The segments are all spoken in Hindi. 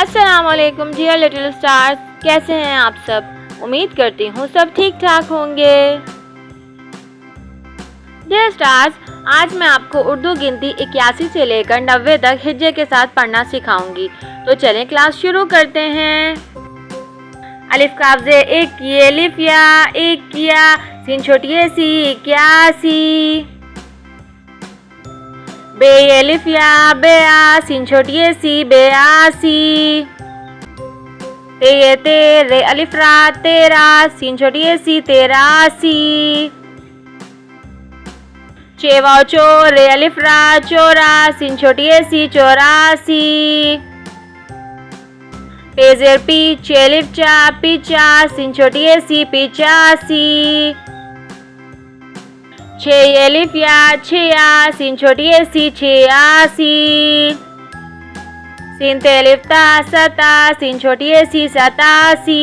अस्सलाम वालेकुम डियर लिटिल स्टार्स, कैसे हैं आप सब। उम्मीद करती हूँ सब ठीक ठाक होंगे। डियर स्टार्स, आज मैं आपको उर्दू गिनती 81 से लेकर 90 तक हिज्जे के साथ पढ़ना सिखाऊंगी। तो चलें क्लास शुरू करते हैं। अलिफ काब्जे एक किए, लिफ या एक किया, सीन छोटी सी इक्यासी। बे अलिफ या बेआ, सीन छोटी सी बेआसी। ते तेरे अलिफ रा तेरा, सीन छोटी सी तेरासी। चे वाव चोरे अलिफ रा चोरा, सीन छोटी सी चौरासी। पेजेर पी चे अलिफ चा पीचा, सीन छोटी सी पिचासी। छे अलिफ या छिया, सीन छोटी सी छियासी। सीन ते अलिफ ता सता, सीन छोटी सी सतासी।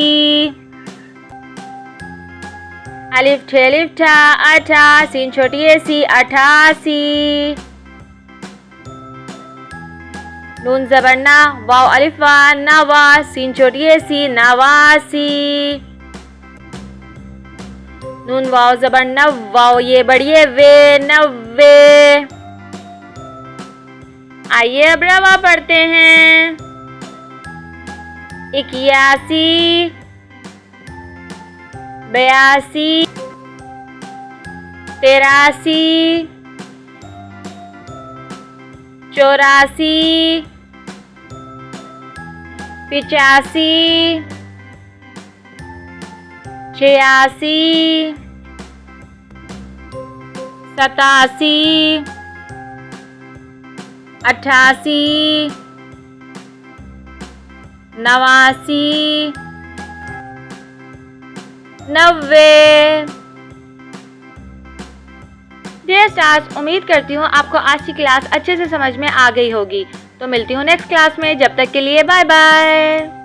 अलिफ ठे अलिफ ठा अठा, सीन छोटी सी अठासी। नून ज़बर ना वाव अलिफ वा नवा, सीन छोटी सी नवासी। नून वाव ज़बर नव वाव ये बढ़िए वे नव्वे। आइए अब रवा पढ़ते हैं। इक्यासी, बयासी, तेरासी, चौरासी, पिचासी, छियासी, सतासी, अठासी, नवासी, नब्बे। डियर स्टार्स, उम्मीद करती हूँ आपको आज की क्लास अच्छे से समझ में आ गई होगी। तो मिलती हूँ नेक्स्ट क्लास में, जब तक के लिए बाय बाय।